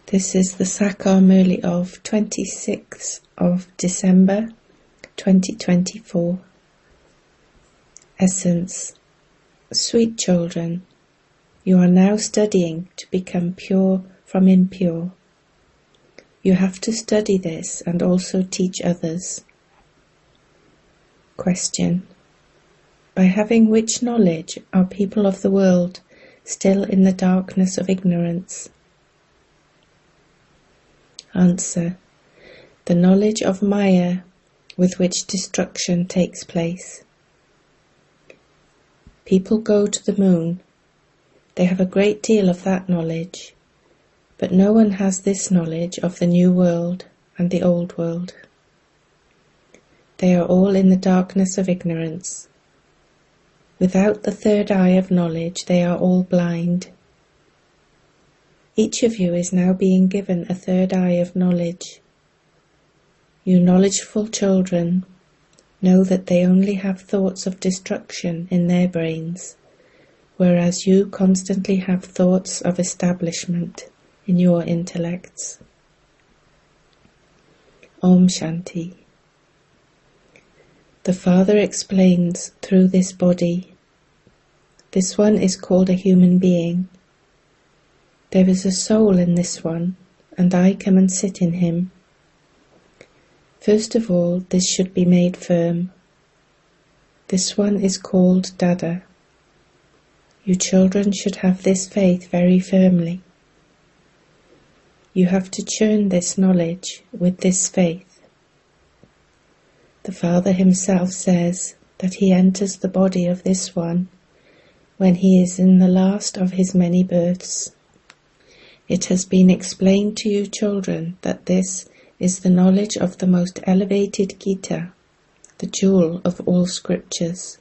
This is the Sakar Murli of 26th of December 2024. Essence. Sweet children, you are now studying to become pure from impure. You have to study this and also teach others. Question. By having which knowledge are people of the world still in the darkness of ignorance? Answer. The knowledge of Maya, with which destruction takes place. People go to the moon. They have a great deal of that knowledge, but no one has this knowledge of the new world and the old world. They are all in the darkness of ignorance. Without the third eye of knowledge, they are all blind. Each of you is now being given a third eye of knowledge. You knowledgeful children know that they only have thoughts of destruction in their brains, whereas you constantly have thoughts of establishment in your intellects. Om Shanti. The Father explains through this body. This one is called a human being. There is a soul in this one, and I come and sit in him. First of all, this should be made firm. This one is called Dada. You children should have this faith very firmly. You have to churn this knowledge with this faith. The Father himself says that he enters the body of this one when he is in the last of his many births. It has been explained to you children that this is the knowledge of the most elevated Gita, the jewel of all scriptures.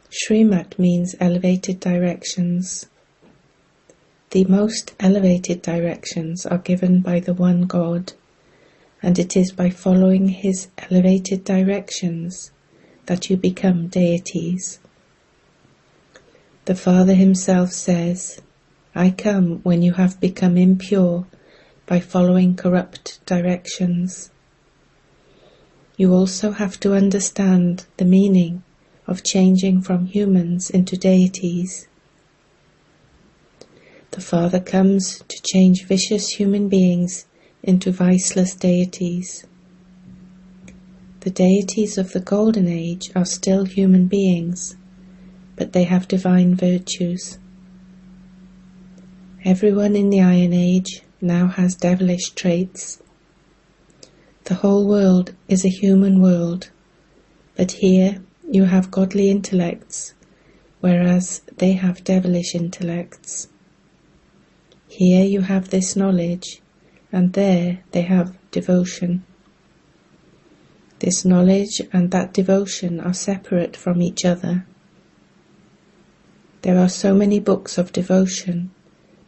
Srimat means elevated directions. The most elevated directions are given by the one God, and it is by following his elevated directions that you become deities. The Father himself says, I come when you have become impure by following corrupt directions. You also have to understand the meaning of changing from humans into deities. The Father comes to change vicious human beings into viceless deities. The deities of the Golden Age are still human beings, but they have divine virtues. Everyone in the Iron Age now has devilish traits. The whole world is a human world, but here you have godly intellects, whereas they have devilish intellects. Here you have this knowledge, and there they have devotion. This knowledge and that devotion are separate from each other. There are so many books of devotion,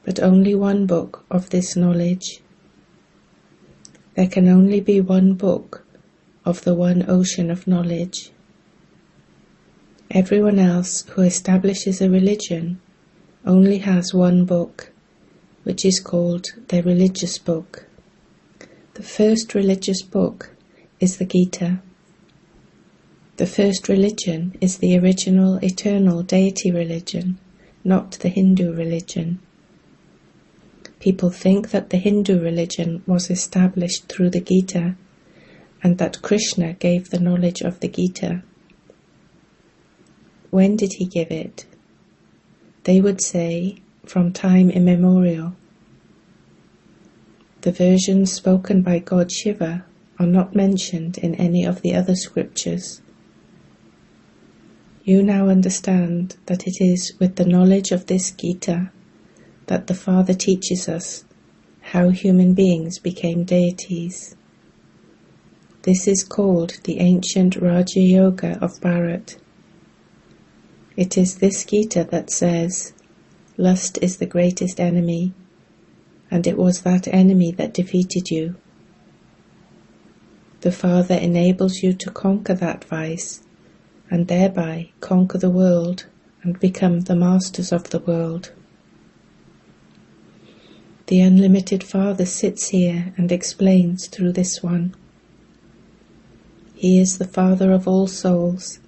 but only one book of this knowledge. There can only be one book of the one ocean of knowledge. Everyone else who establishes a religion only has one book, which is called their religious book. The first religious book is the Gita. The first religion is the original eternal deity religion, not the Hindu religion. People think that the Hindu religion was established through the Gita and that Krishna gave the knowledge of the Gita. When did he give it? They would say, from time immemorial. The versions spoken by God Shiva are not mentioned in any of the other scriptures. You now understand that it is with the knowledge of this Gita that the Father teaches us how human beings became deities. This is called the ancient Raja Yoga of Bharat. It is this Gita that says, lust is the greatest enemy, and it was that enemy that defeated you. The Father enables you to conquer that vice, and thereby conquer the world and become the masters of the world. The unlimited Father sits here and explains through this one. He is the Father of all souls,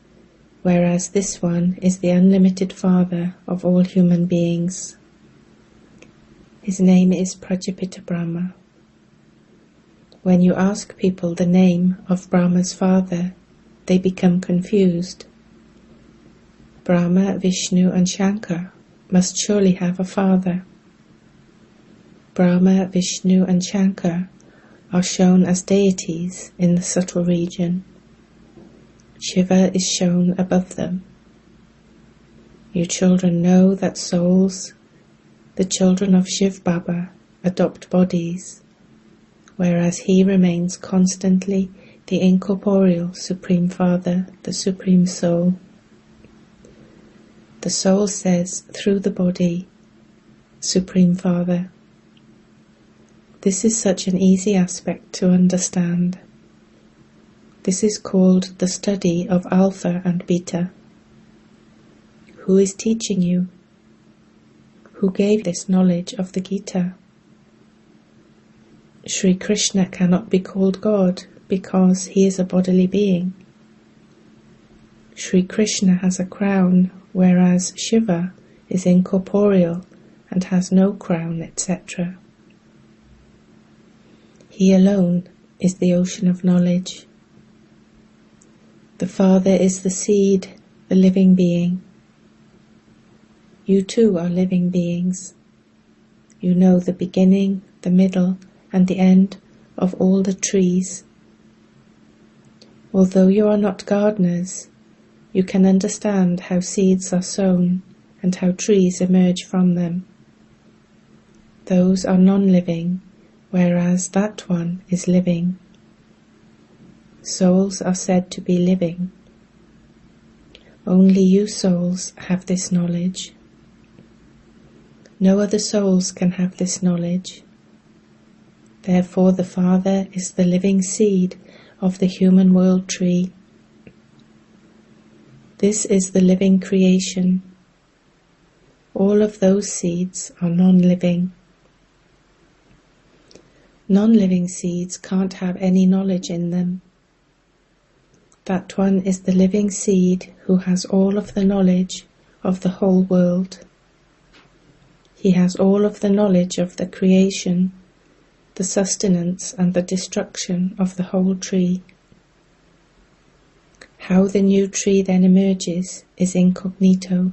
whereas this one is the unlimited Father of all human beings. His name is Prajapita Brahma. When you ask people the name of Brahma's father, they become confused. Brahma, Vishnu and Shankar must surely have a father. Brahma, Vishnu and Shankar are shown as deities in the subtle region. Shiva is shown above them. You children know that souls, the children of Shiv Baba, adopt bodies, whereas he remains constantly the incorporeal Supreme Father, the Supreme Soul. The soul says through the body, Supreme Father. This is such an easy aspect to understand. This is called the study of Alpha and Beta. Who is teaching you? Who gave this knowledge of the Gita? Sri Krishna cannot be called God because he is a bodily being. Sri Krishna has a crown, whereas Shiva is incorporeal and has no crown, etc. He alone is the ocean of knowledge. The Father is the seed, the living being. You too are living beings. You know the beginning, the middle, and the end of all the trees. Although you are not gardeners, you can understand how seeds are sown and how trees emerge from them. Those are non-living, whereas that one is living. Souls are said to be living. Only you souls have this knowledge. No other souls can have this knowledge. Therefore the Father is the living seed of the human world tree. This is the living creation. All of those seeds are non-living. Non-living seeds can't have any knowledge in them. That one is the living seed who has all of the knowledge of the whole world. He has all of the knowledge of the creation, the sustenance and the destruction of the whole tree. How the new tree then emerges is incognito.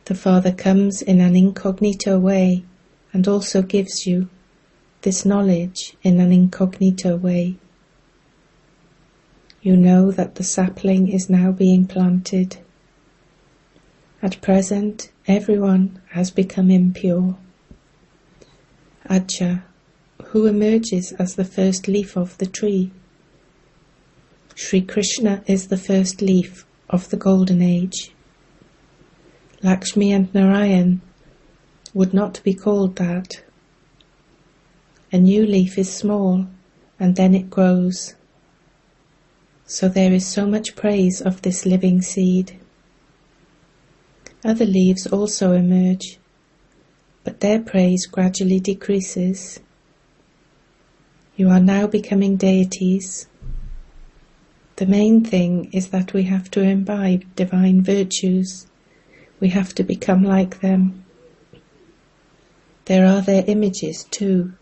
The Father comes in an incognito way and also gives you this knowledge in an incognito way. You know that the sapling is now being planted. At present, everyone has become impure. Acha, who emerges as the first leaf of the tree? Sri Krishna is the first leaf of the golden age. Lakshmi and Narayan would not be called that. A new leaf is small and then it grows. So there is so much praise of this living seed. Other leaves also emerge, but their praise gradually decreases. You are now becoming deities. The main thing is that we have to imbibe divine virtues. We have to become like them. There are their images too.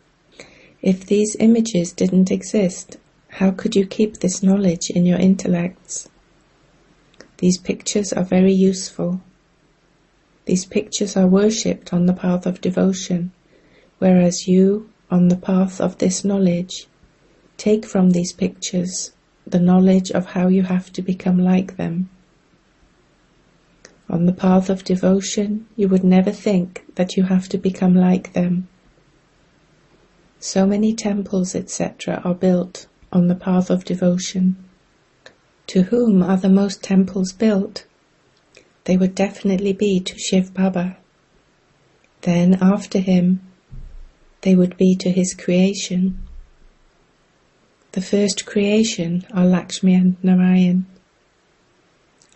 If these images didn't exist, how could you keep this knowledge in your intellects? These pictures are very useful. These pictures are worshipped on the path of devotion, whereas you, on the path of this knowledge, take from these pictures the knowledge of how you have to become like them. On the path of devotion, you would never think that you have to become like them. So many temples, etc. are built on the path of devotion. To whom are the most temples built? They would definitely be to Shiv Baba. Then, after him, they would be to his creation. The first creation are Lakshmi and Narayan.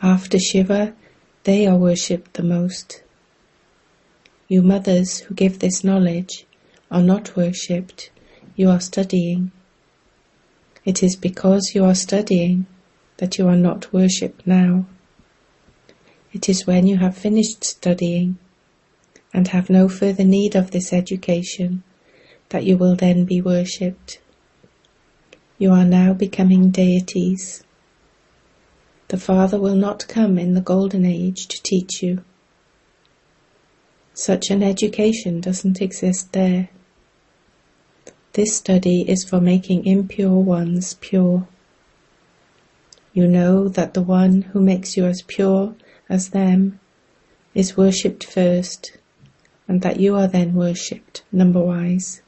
After Shiva, they are worshipped the most. You mothers who give this knowledge are not worshipped, you are studying. It is because you are studying that you are not worshipped now. It is when you have finished studying and have no further need of this education that you will then be worshipped. You are now becoming deities. The Father will not come in the Golden Age to teach you. Such an education doesn't exist there. This study is for making impure ones pure. You know that the one who makes you as pure as them is worshipped first, and that you are then worshipped number-wise.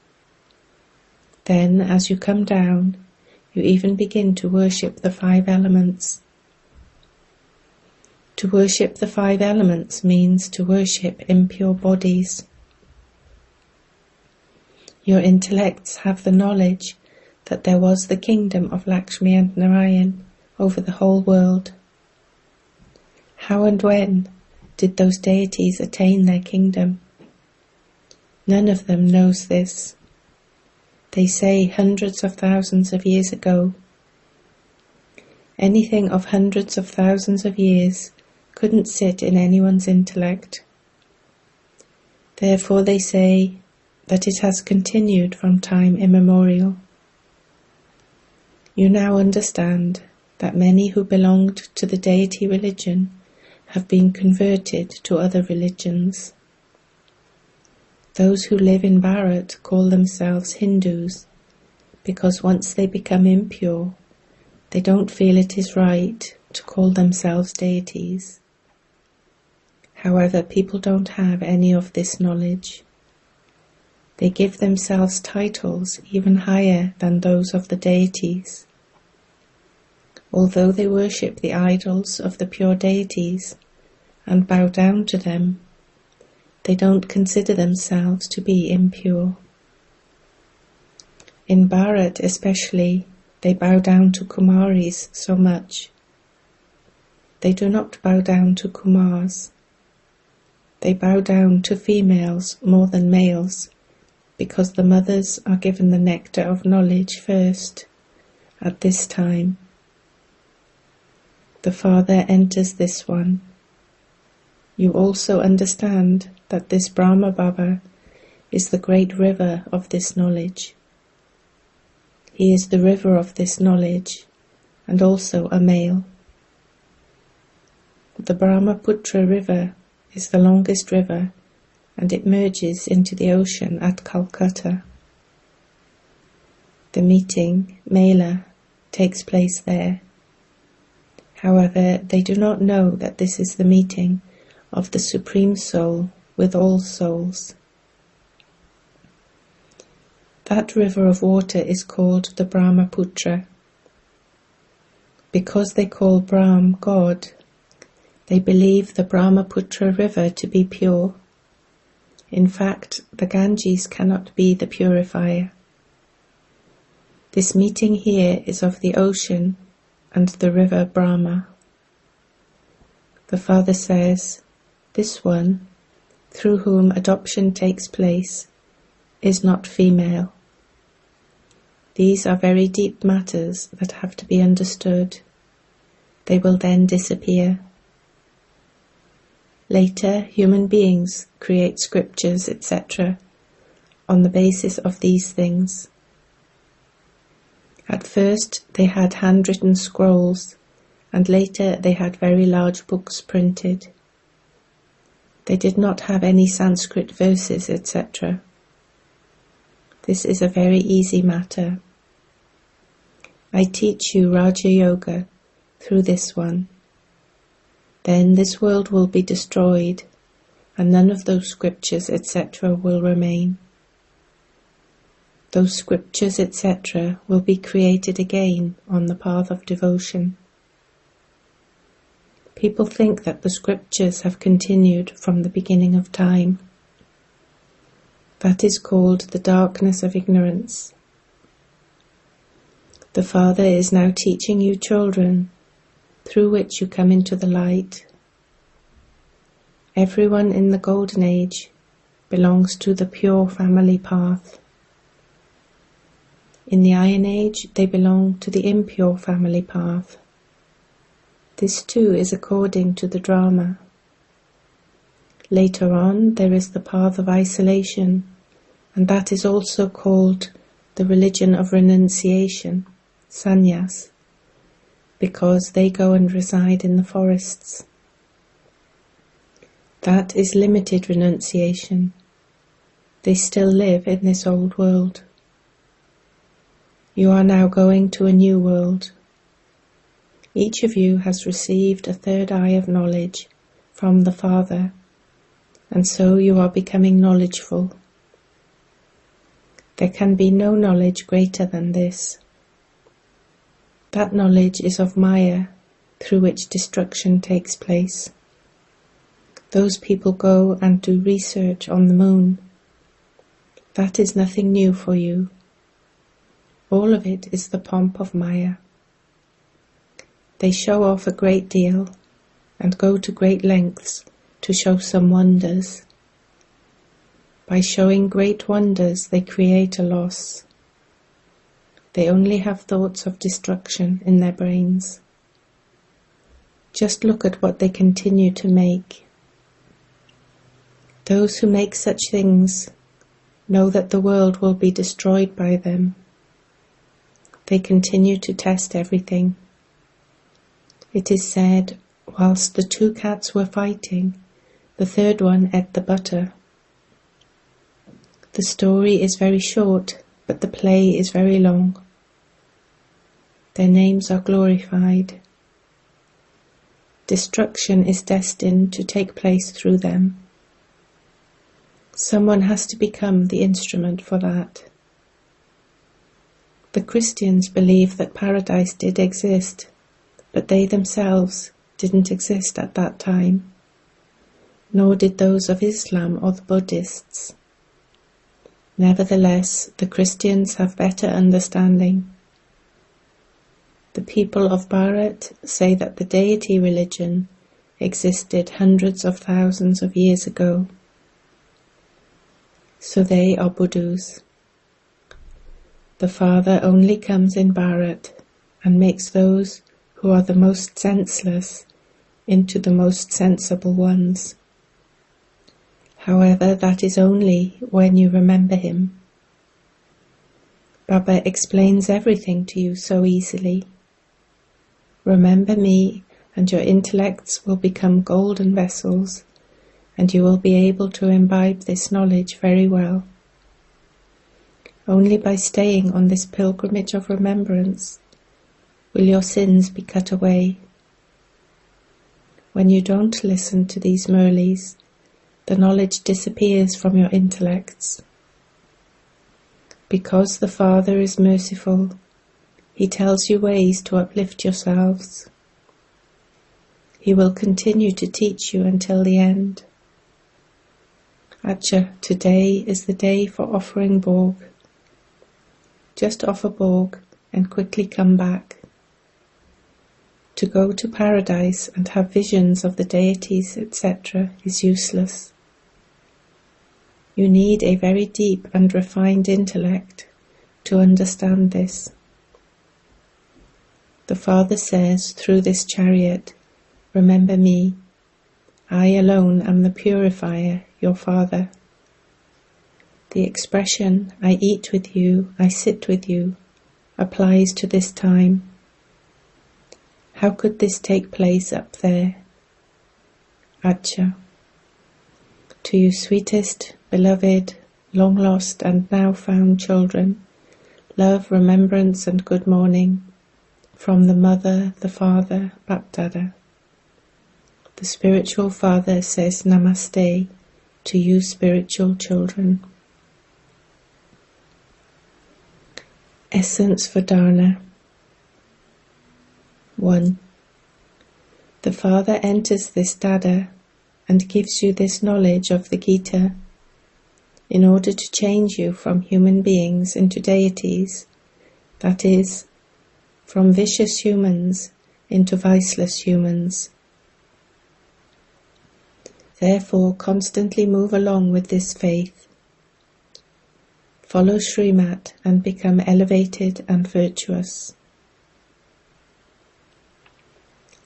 Then, as you come down, you even begin to worship the 5 elements. To worship the 5 elements means to worship impure bodies. Your intellects have the knowledge that there was the kingdom of Lakshmi and Narayan over the whole world. How and when did those deities attain their kingdom? None of them knows this. They say hundreds of thousands of years ago. Anything of hundreds of thousands of years couldn't sit in anyone's intellect. Therefore they say that it has continued from time immemorial. You now understand that many who belonged to the deity religion have been converted to other religions. Those who live in Bharat call themselves Hindus because once they become impure, they don't feel it is right to call themselves deities. However, people don't have any of this knowledge. They give themselves titles even higher than those of the deities. Although they worship the idols of the pure deities and bow down to them, they don't consider themselves to be impure. In Bharat especially, they bow down to Kumaris so much. They do not bow down to Kumars. They bow down to females more than males, because the mothers are given the nectar of knowledge first, at this time. The Father enters this one. You also understand that this Brahma Baba is the great river of this knowledge. He is the river of this knowledge, and also a male. The Brahmaputra river is the longest river, and it merges into the ocean at Calcutta. The meeting, Mela, takes place there. However, they do not know that this is the meeting of the Supreme Soul with all souls. That river of water is called the Brahmaputra. Because they call Brahm God, they believe the Brahmaputra river to be pure. In fact, the Ganges cannot be the purifier. This meeting here is of the ocean and the river Brahma. The Father says, this one, through whom adoption takes place, is not female. These are very deep matters that have to be understood. They will then disappear. Later, human beings create scriptures, etc., on the basis of these things. At first, they had handwritten scrolls, and later they had very large books printed. They did not have any Sanskrit verses, etc. This is a very easy matter. I teach you Raja Yoga through this one. Then this world will be destroyed, and none of those scriptures, etc. will remain. Those scriptures, etc. will be created again on the path of devotion. People think that the scriptures have continued from the beginning of time. That is called the darkness of ignorance. The Father is now teaching you children, through which you come into the light. Everyone in the Golden Age belongs to the pure family path. In the Iron Age, they belong to the impure family path. This too is according to the drama. Later on, there is the path of isolation, and that is also called the religion of renunciation, sannyas, because they go and reside in the forests. That is limited renunciation. They still live in this old world. You are now going to a new world. Each of you has received a third eye of knowledge from the Father, and so you are becoming knowledgeful. There can be no knowledge greater than this. That knowledge is of Maya, through which destruction takes place. Those people go and do research on the moon. That is nothing new for you. All of it is the pomp of Maya. They show off a great deal and go to great lengths to show some wonders. By showing great wonders, they create a loss. They only have thoughts of destruction in their brains. Just look at what they continue to make. Those who make such things know that the world will be destroyed by them. They continue to test everything. It is said, whilst the two cats were fighting, the third one ate the butter. The story is very short, but the play is very long. Their names are glorified. Destruction is destined to take place through them. Someone has to become the instrument for that. The Christians believe that paradise did exist, but they themselves didn't exist at that time, nor did those of Islam or the Buddhists. Nevertheless, the Christians have better understanding. The people of Bharat say that the deity religion existed hundreds of thousands of years ago. So they are Buddhas. The Father only comes in Bharat and makes those who are the most senseless into the most sensible ones. However, that is only when you remember him. Baba explains everything to you so easily. Remember me, and your intellects will become golden vessels, and you will be able to imbibe this knowledge very well. Only by staying on this pilgrimage of remembrance will your sins be cut away. When you don't listen to these Murlis, the knowledge disappears from your intellects. Because the Father is merciful, he tells you ways to uplift yourselves. He will continue to teach you until the end. Acha, today is the day for offering Bhog. Just offer Bhog and quickly come back. To go to paradise and have visions of the deities, etc. is useless. You need a very deep and refined intellect to understand this. The Father says through this chariot, remember me, I alone am the purifier, your Father. The expression, I eat with you, I sit with you, applies to this time. How could this take place up there? Acha. To you sweetest, beloved, long lost and now found children, love, remembrance and good morning, from the Mother, the Father, Bapdada. The spiritual Father says Namaste to you spiritual children. Essence for Dharna. 1. The Father enters this Dada and gives you this knowledge of the Gita in order to change you from human beings into deities, that is, from vicious humans into viceless humans. Therefore, constantly move along with this faith. Follow Srimat and become elevated and virtuous.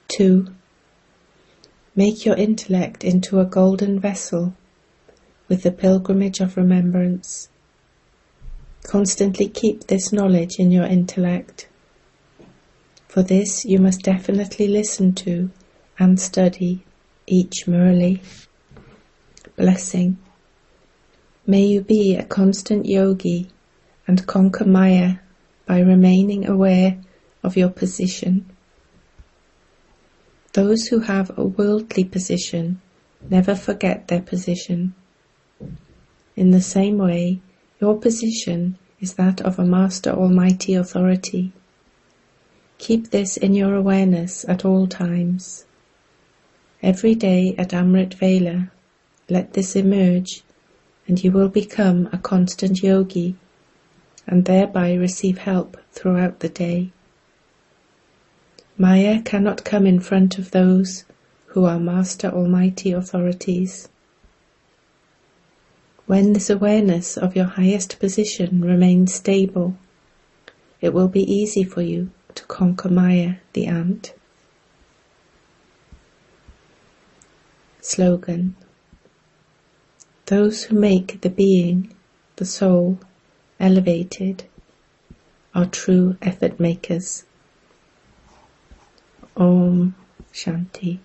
2. Make your intellect into a golden vessel with the pilgrimage of remembrance. Constantly keep this knowledge in your intellect. For this you must definitely listen to and study each Murli. Blessing. May you be a constant yogi and conquer Maya by remaining aware of your position. Those who have a worldly position never forget their position. In the same way, your position is that of a Master Almighty Authority. Keep this in your awareness at all times. Every day at Amrit Vela, let this emerge, and you will become a constant yogi, and thereby receive help throughout the day. Maya cannot come in front of those who are Master Almighty Authorities. When this awareness of your highest position remains stable, it will be easy for you to conquer Maya, the ant. Slogan. Those who make the being, the soul, elevated are true effort makers. Om Shanti.